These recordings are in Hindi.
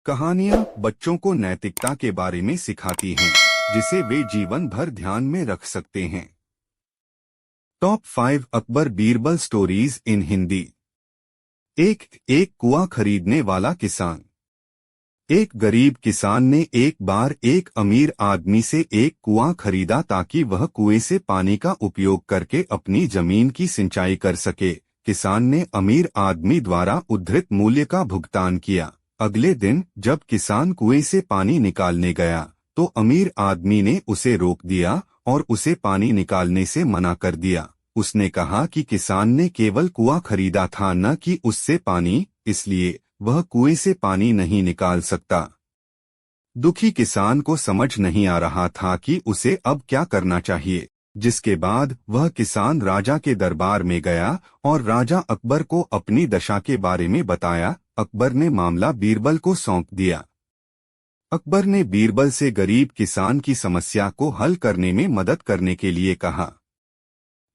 कहानियाँ बच्चों को नैतिकता के बारे में सिखाती हैं, जिसे वे जीवन भर ध्यान में रख सकते हैं। Top 5 Akbar Birbal stories in Hindi. एक एक कुआं खरीदने वाला किसान। एक गरीब किसान ने एक बार एक अमीर आदमी से एक कुआं खरीदा ताकि वह कुएं से पानी का उपयोग करके अपनी जमीन की सिंचाई कर सके। किसान ने अमीर आदमी द्वारा उद्धृत मूल्य का भुगतान किया। अगले दिन जब किसान कुएं से पानी निकालने गया तो अमीर आदमी ने उसे रोक दिया और उसे पानी निकालने से मना कर दिया। उसने कहा कि किसान ने केवल कुआं खरीदा था, न कि उससे पानी, इसलिए वह कुएं से पानी नहीं निकाल सकता। दुखी किसान को समझ नहीं आ रहा था कि उसे अब क्या करना चाहिए, जिसके बाद वह किसान राजा के दरबार में गया और राजा अकबर को अपनी दशा के बारे में बताया। अकबर ने मामला बीरबल को सौंप दिया। अकबर ने बीरबल से गरीब किसान की समस्या को हल करने में मदद करने के लिए कहा।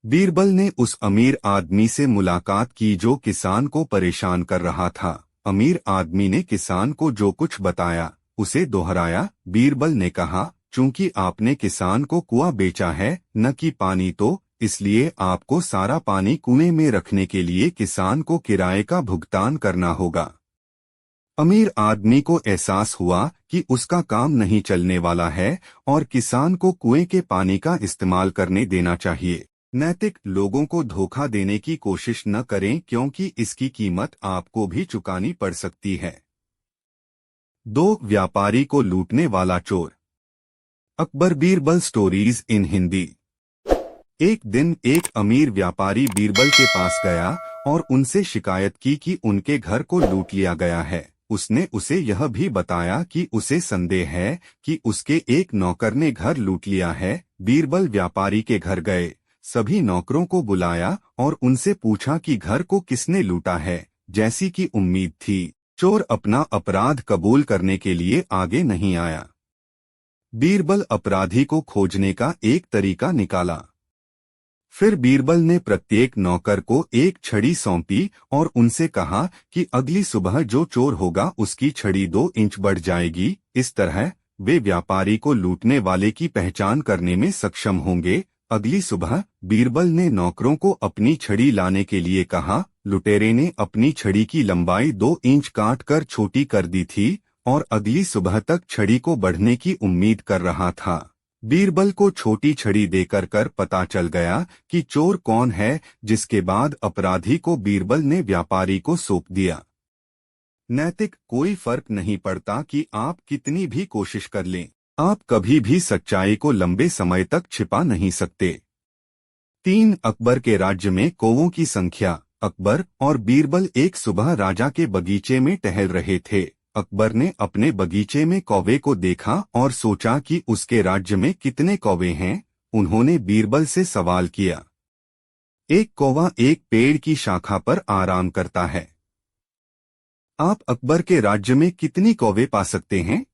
बीरबल ने उस अमीर आदमी से मुलाकात की जो किसान को परेशान कर रहा था। अमीर आदमी ने किसान को जो कुछ बताया उसे दोहराया। बीरबल ने कहा, चूंकि आपने किसान को कुआं बेचा है, न कि पानी, तो इसलिए आपको सारा पानी कुएं में रखने के लिए किसान को किराए का भुगतान करना होगा। अमीर आदमी को एहसास हुआ कि उसका काम नहीं चलने वाला है और किसान को कुएं के पानी का इस्तेमाल करने देना चाहिए। नैतिक लोगों को धोखा देने की कोशिश न करें, क्योंकि इसकी कीमत आपको भी चुकानी पड़ सकती है। 2 व्यापारी को लूटने वाला चोर। Akbar Birbal stories in Hindi. एक दिन एक अमीर व्यापारी बीरबल के पास गया और उनसे शिकायत की कि उनके घर को लूट लिया गया है। उसने उसे यह भी बताया कि उसे संदेह है कि उसके एक नौकर ने घर लूट लिया है। बीरबल व्यापारी के घर गए, सभी नौकरों को बुलाया और उनसे पूछा कि घर को किसने लूटा है। जैसी कि उम्मीद थी, चोर अपना अपराध कबूल करने के लिए आगे नहीं आया। बीरबल अपराधी को खोजने का एक तरीका निकाला। फिर बीरबल ने प्रत्येक नौकर को एक छड़ी सौंपी और उनसे कहा कि अगली सुबह जो चोर होगा उसकी छड़ी 2 इंच बढ़ जाएगी। इस तरह वे व्यापारी को लूटने वाले की पहचान करने में सक्षम होंगे। अगली सुबह बीरबल ने नौकरों को अपनी छड़ी लाने के लिए कहा। लुटेरे ने अपनी छड़ी की लंबाई 2 इंच काट कर छोटी कर दी थी और अगली सुबह तक छड़ी को बढ़ने की उम्मीद कर रहा था। बीरबल को छोटी छड़ी देकर कर पता चल गया कि चोर कौन है, जिसके बाद अपराधी को बीरबल ने व्यापारी को सौंप दिया। नैतिक कोई फर्क नहीं पड़ता कि आप कितनी भी कोशिश कर लें, आप कभी भी सच्चाई को लंबे समय तक छिपा नहीं सकते। 3 अकबर के राज्य में कौवों की संख्या। अकबर और बीरबल एक सुबह राजा के बगीचे में टहल रहे थे। अकबर ने अपने बगीचे में कौवे को देखा और सोचा कि उसके राज्य में कितने कौवे हैं। उन्होंने बीरबल से सवाल किया। एक कौवा एक पेड़ की शाखा पर आराम करता है। आप अकबर के राज्य में कितनी कौवे पा सकते हैं?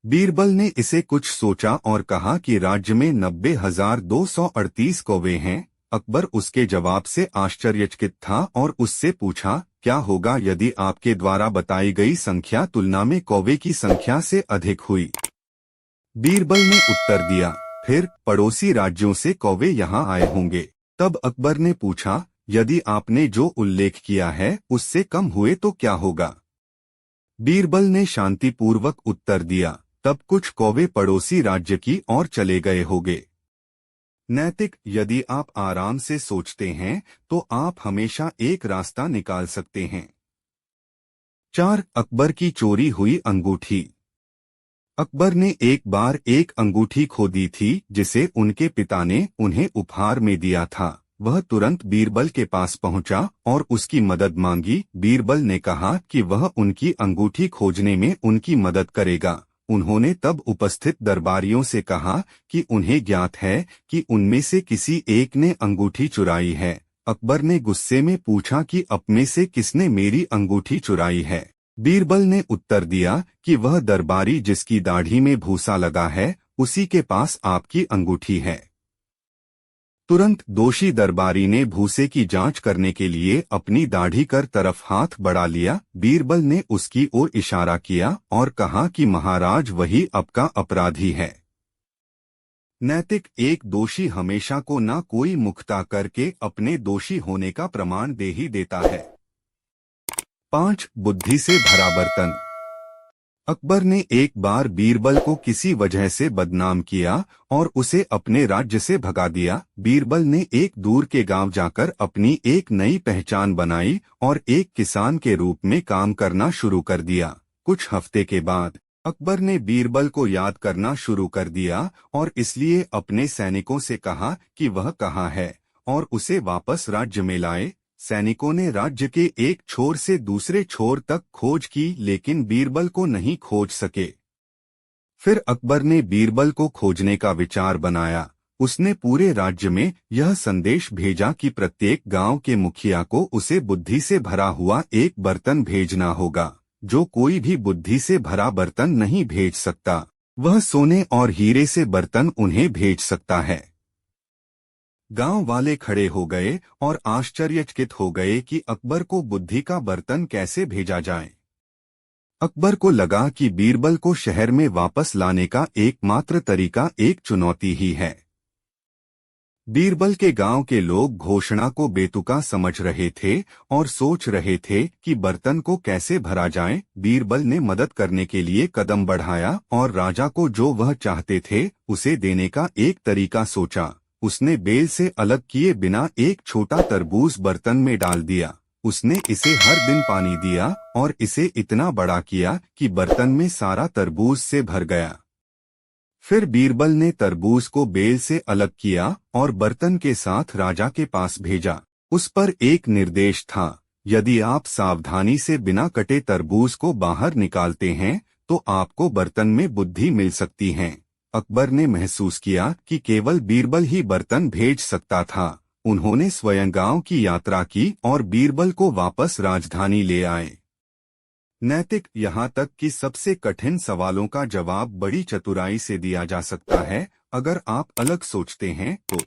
बीरबल ने इसे कुछ सोचा और कहा कि राज्य में 90,238 कौवे हैं। अकबर उसके जवाब से आश्चर्यचकित था और उससे पूछा, क्या होगा यदि आपके द्वारा बताई गई संख्या तुलना में कौवे की संख्या से अधिक हुई? बीरबल ने उत्तर दिया, फिर पड़ोसी राज्यों से कौवे यहाँ आए होंगे। तब अकबर ने पूछा, यदि आपने जो उल्लेख किया है उससे कम हुए तो क्या होगा? बीरबल ने शांतिपूर्वक उत्तर दिया, तब कुछ कौवे पड़ोसी राज्य की ओर चले गए होंगे। नैतिक यदि आप आराम से सोचते हैं तो आप हमेशा एक रास्ता निकाल सकते हैं। 4 अकबर की चोरी हुई अंगूठी। अकबर ने एक बार एक अंगूठी खो दी थी जिसे उनके पिता ने उन्हें उपहार में दिया था। वह तुरंत बीरबल के पास पहुंचा और उसकी मदद मांगी। बीरबल ने कहा कि वह उनकी अंगूठी खोजने में उनकी मदद करेगा। उन्होंने तब उपस्थित दरबारियों से कहा कि उन्हें ज्ञात है कि उनमें से किसी एक ने अंगूठी चुराई है। अकबर ने गुस्से में पूछा कि अब में से किसने मेरी अंगूठी चुराई है? बीरबल ने उत्तर दिया कि वह दरबारी जिसकी दाढ़ी में भूसा लगा है, उसी के पास आपकी अंगूठी है। तुरंत दोषी दरबारी ने भूसे की जांच करने के लिए अपनी दाढ़ी कर तरफ हाथ बढ़ा लिया। बीरबल ने उसकी ओर इशारा किया और कहा कि महाराज वही अब का अपराधी है। नैतिक एक दोषी हमेशा को ना कोई मुख्ता करके अपने दोषी होने का प्रमाण दे ही देता है। 5 बुद्धि से भरा बर्तन। अकबर ने एक बार बीरबल को किसी वजह से बदनाम किया और उसे अपने राज्य से भगा दिया। बीरबल ने एक दूर के गांव जाकर अपनी एक नई पहचान बनाई और एक किसान के रूप में काम करना शुरू कर दिया। कुछ हफ्ते के बाद अकबर ने बीरबल को याद करना शुरू कर दिया और इसलिए अपने सैनिकों से कहा कि वह कहाँ है और उसे वापस राज्य में लाए। सैनिकों ने राज्य के एक छोर से दूसरे छोर तक खोज की लेकिन बीरबल को नहीं खोज सके। फिर अकबर ने बीरबल को खोजने का विचार बनाया। उसने पूरे राज्य में यह संदेश भेजा कि प्रत्येक गांव के मुखिया को उसे बुद्धि से भरा हुआ एक बर्तन भेजना होगा। जो कोई भी बुद्धि से भरा बर्तन नहीं भेज सकता वह सोने और हीरे से बर्तन उन्हें भेज सकता है। गांव वाले खड़े हो गए और आश्चर्यचकित हो गए कि अकबर को बुद्धि का बर्तन कैसे भेजा जाए। अकबर को लगा कि बीरबल को शहर में वापस लाने का एकमात्र तरीका एक चुनौती ही है। बीरबल के गांव के लोग घोषणा को बेतुका समझ रहे थे और सोच रहे थे कि बर्तन को कैसे भरा जाए। बीरबल ने मदद करने के लिए कदम बढ़ाया और राजा को जो वह चाहते थे उसे देने का एक तरीका सोचा। उसने बेल से अलग किए बिना एक छोटा तरबूज बर्तन में डाल दिया। उसने इसे हर दिन पानी दिया और इसे इतना बड़ा किया कि बर्तन में सारा तरबूज से भर गया। फिर बीरबल ने तरबूज को बेल से अलग किया और बर्तन के साथ राजा के पास भेजा। उस पर एक निर्देश था, यदि आप सावधानी से बिना कटे तरबूज को बाहर निकालते हैं तो आपको बर्तन में बुद्धि मिल सकती है। अकबर ने महसूस किया कि केवल बीरबल ही बर्तन भेज सकता था। उन्होंने स्वयं गांव की यात्रा की और बीरबल को वापस राजधानी ले आए। नैतिक यहाँ तक कि सबसे कठिन सवालों का जवाब बड़ी चतुराई से दिया जा सकता है अगर आप अलग सोचते हैं तो।